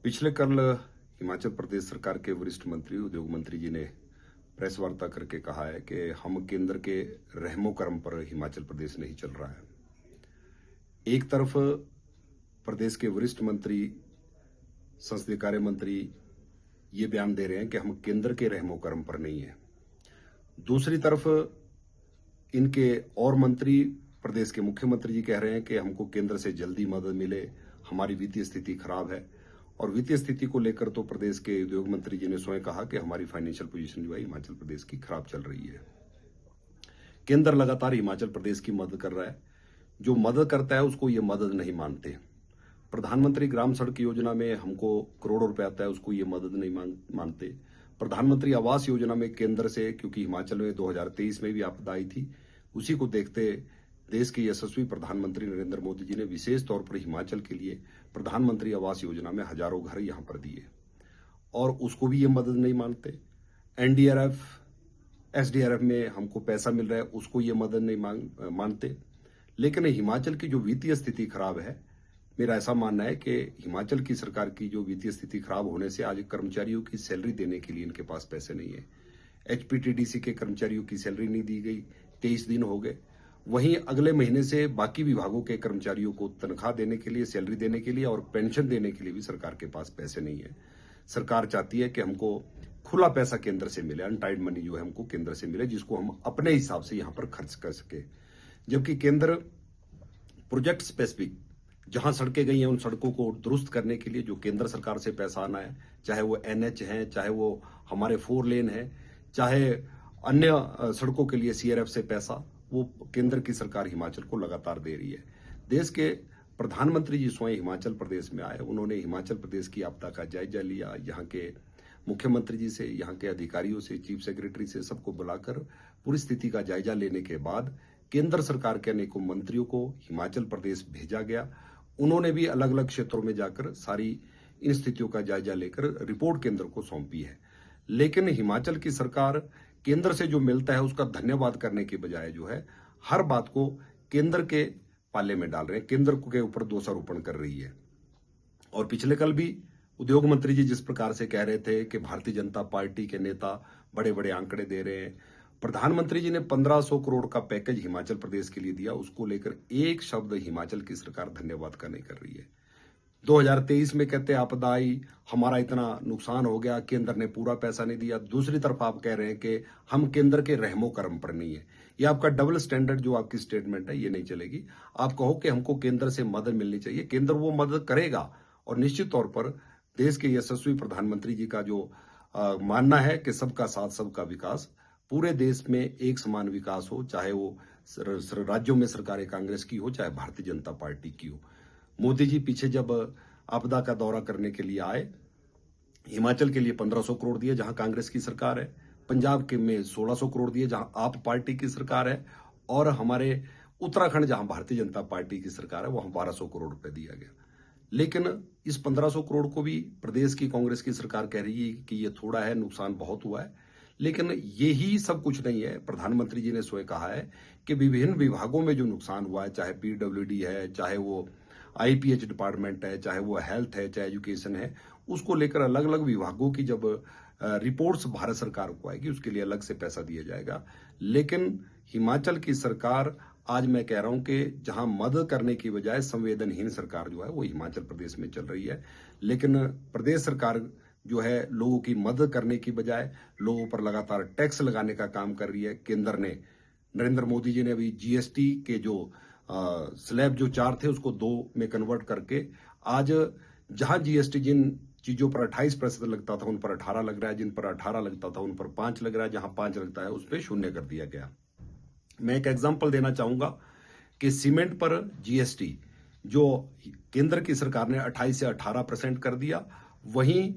पिछले कल हिमाचल प्रदेश सरकार के वरिष्ठ मंत्री उद्योग मंत्री जी ने प्रेस वार्ता करके कहा है कि हम केंद्र के रहमो करम पर हिमाचल प्रदेश नहीं चल रहा है। एक तरफ प्रदेश के वरिष्ठ मंत्री, संसदीय कार्य मंत्री ये बयान दे रहे हैं कि हम केंद्र के रहमो करम पर नहीं है। दूसरी तरफ इनके और मंत्री, प्रदेश के मुख्यमंत्री जी कह रहे हैं कि हमको केंद्र से जल्दी मदद मिले, हमारी वित्तीय स्थिति खराब है। और वित्तीय स्थिति को लेकर तो प्रदेश के उद्योग मंत्री जी ने स्वयं कहा कि हमारी फाइनेंशियल पोजीशन जो है हिमाचल प्रदेश की खराब चल रही है। केंद्र लगातार हिमाचल प्रदेश की मदद कर रहा है, जो मदद करता है उसको ये मदद नहीं मानते। प्रधानमंत्री ग्राम सड़क योजना में हमको करोड़ों रुपए आता है, उसको ये मदद नहीं मानते। प्रधानमंत्री आवास योजना में केंद्र से, क्योंकि हिमाचल में 2023 में भी आपदा आई थी, उसी को देखते देश के यशस्वी प्रधानमंत्री नरेंद्र मोदी जी ने विशेष तौर पर हिमाचल के लिए प्रधानमंत्री आवास योजना में हजारों घर यहां पर दिए और उसको भी ये मदद नहीं मानते। एनडीआरएफ, एसडीआरएफ में हमको पैसा मिल रहा है, उसको ये मदद नहीं मानते। लेकिन हिमाचल की जो वित्तीय स्थिति खराब है, मेरा ऐसा मानना है कि हिमाचल की सरकार की जो वित्तीय स्थिति खराब होने से आज कर्मचारियों की सैलरी देने के लिए इनके पास पैसे नहीं है। एचपीटीडीसी के कर्मचारियों की सैलरी नहीं दी गई, 23 दिन हो गए। वहीं अगले महीने से बाकी विभागों के कर्मचारियों को तनख्वाह देने के लिए, सैलरी देने के लिए और पेंशन देने के लिए भी सरकार के पास पैसे नहीं है। सरकार चाहती है कि हमको खुला पैसा केंद्र से मिले, अनटाइड मनी जो है हमको केंद्र से मिले, जिसको हम अपने हिसाब से यहां पर खर्च कर सके। जबकि केंद्र प्रोजेक्ट स्पेसिफिक जहां सड़कें गई हैं उन सड़कों को दुरुस्त करने के लिए जो केंद्र सरकार से पैसा आना है, चाहे वो एनएच है, चाहे वो हमारे 4 लेन है, चाहे अन्य सड़कों के लिए सीआरएफ से पैसा, वो केंद्र की सरकार हिमाचल को लगातार दे रही है। देश के प्रधानमंत्री जी स्वयं हिमाचल प्रदेश में आए, उन्होंने हिमाचल प्रदेश की आपदा का जायजा लिया। यहाँ के मुख्यमंत्री जी से, यहाँ के अधिकारियों से, चीफ सेक्रेटरी से, सबको बुलाकर पूरी स्थिति का जायजा लेने के बाद केंद्र सरकार के अनेकों मंत्रियों को हिमाचल प्रदेश भेजा गया। उन्होंने भी अलग अलग क्षेत्रों में जाकर सारी इन स्थितियों का जायजा लेकर रिपोर्ट केंद्र को सौंपी है। लेकिन हिमाचल की सरकार केंद्र से जो मिलता है उसका धन्यवाद करने के बजाय जो है हर बात को केंद्र के पाले में डाल रहे हैं, केंद्र के ऊपर दोषारोपण कर रही है। और पिछले कल भी उद्योग मंत्री जी जिस प्रकार से कह रहे थे कि भारतीय जनता पार्टी के नेता बड़े बड़े आंकड़े दे रहे हैं, प्रधानमंत्री जी ने 1500 करोड़ का पैकेज हिमाचल प्रदेश के लिए दिया, उसको लेकर एक शब्द हिमाचल की सरकार धन्यवाद का नहीं कर रही है। 2023 में कहते आपदा आई, हमारा इतना नुकसान हो गया, केंद्र ने पूरा पैसा नहीं दिया। दूसरी तरफ आप कह रहे हैं कि हम केंद्र के रहमो करम पर नहीं है। ये आपका डबल स्टैंडर्ड जो आपकी स्टेटमेंट है ये नहीं चलेगी। आप कहो कि हमको केंद्र से मदद मिलनी चाहिए, केंद्र वो मदद करेगा। और निश्चित तौर पर देश के यशस्वी प्रधानमंत्री जी का जो मानना है कि सबका साथ सबका विकास, पूरे देश में एक समान विकास हो, चाहे वो राज्यों में सरकारें कांग्रेस की हो, चाहे भारतीय जनता पार्टी की हो। मोदी जी पीछे जब आपदा का दौरा करने के लिए आए, हिमाचल के लिए 1500 करोड़ दिए जहां कांग्रेस की सरकार है, पंजाब के में 1600 करोड़ दिए जहां आप पार्टी की सरकार है, और हमारे उत्तराखंड जहां भारतीय जनता पार्टी की सरकार है वहां 1200 करोड़ रुपए दिया गया। लेकिन इस 1500 करोड़ को भी प्रदेश की कांग्रेस की सरकार कह रही है कि ये थोड़ा है, नुकसान बहुत हुआ है। लेकिन यही सब कुछ नहीं है। प्रधानमंत्री जी ने स्वयं कहा है कि विभिन्न विभागों में जो नुकसान हुआ है, चाहे पीडब्ल्यूडी है, चाहे वो आईपीएच डिपार्टमेंट है, चाहे वो हेल्थ है, चाहे एजुकेशन है, उसको लेकर अलग अलग विभागों की जब रिपोर्ट्स भारत सरकार को आएगी उसके लिए अलग से पैसा दिया जाएगा। लेकिन हिमाचल की सरकार, आज मैं कह रहा हूं कि जहां मदद करने की बजाय संवेदनहीन सरकार जो है वो हिमाचल प्रदेश में चल रही है। लेकिन प्रदेश सरकार जो है लोगों की मदद करने की बजाय लोगों पर लगातार टैक्स लगाने का काम कर रही है। केंद्र ने, नरेंद्र मोदी जी ने अभी जीएसटी के जो स्लैब जो 4 थे उसको 2 में कन्वर्ट करके आज जहां जीएसटी जिन चीजों पर 28% लगता था उन पर 18 लग रहा है, जिन पर 18 लगता था उन पर 5 लग रहा है, जहां 5 लगता है उस पर 0 कर दिया गया। मैं एक एग्जांपल देना चाहूंगा कि सीमेंट पर जीएसटी जो केंद्र की सरकार ने 28 से 18% कर दिया, वहीं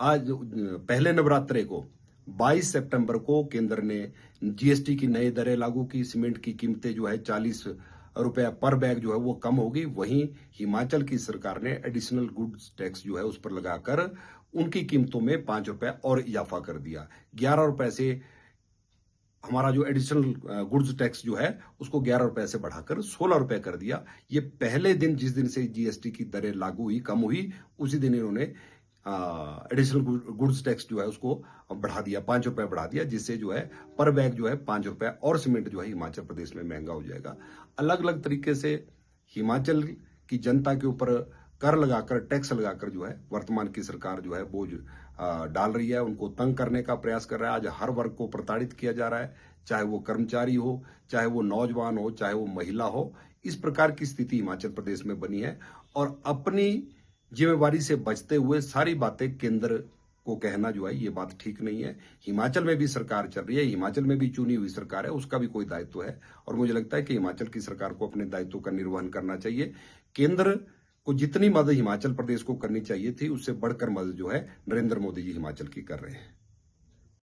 आज पहले नवरात्रे को 22 सितंबर को केंद्र ने जीएसटी की नई दरें लागू की। सीमेंट की कीमतें जो है 40 रुपया पर बैग जो है वो कम होगी। वहीं हिमाचल की सरकार ने एडिशनल गुड्स टैक्स जो है उस पर लगाकर उनकी कीमतों में 5 रुपए और इजाफा कर दिया। 11 रुपए से हमारा जो एडिशनल गुड्स टैक्स जो है उसको 11 रुपए से बढ़ाकर 16 रुपए कर दिया। ये पहले दिन जिस दिन से जीएसटी की दरें लागू हुई, कम हुई, उसी दिन इन्होंने एडिशनल गुड्स टैक्स जो है उसको बढ़ा दिया, 5 रुपए बढ़ा दिया, जिससे जो है पर बैग जो है 5 रुपए और सीमेंट जो है हिमाचल प्रदेश में महंगा हो जाएगा। अलग अलग तरीके से हिमाचल की जनता के ऊपर कर लगाकर, टैक्स लगाकर जो है वर्तमान की सरकार जो है बोझ डाल रही है, उनको तंग करने का प्रयास कर रहा है। आज हर वर्ग को प्रताड़ित किया जा रहा है, चाहे वो कर्मचारी हो, चाहे वो नौजवान हो, चाहे वो महिला हो। इस प्रकार की स्थिति हिमाचल प्रदेश में बनी है और अपनी जिम्मेवारी से बचते हुए सारी बातें केंद्र को कहना जो है ये बात ठीक नहीं है। हिमाचल में भी सरकार चल रही है, हिमाचल में भी चुनी हुई सरकार है, उसका भी कोई दायित्व है और मुझे लगता है कि हिमाचल की सरकार को अपने दायित्व का निर्वहन करना चाहिए। केंद्र को जितनी मदद हिमाचल प्रदेश को करनी चाहिए थी, उससे बढ़कर मदद जो है नरेंद्र मोदी जी हिमाचल की कर रहे हैं।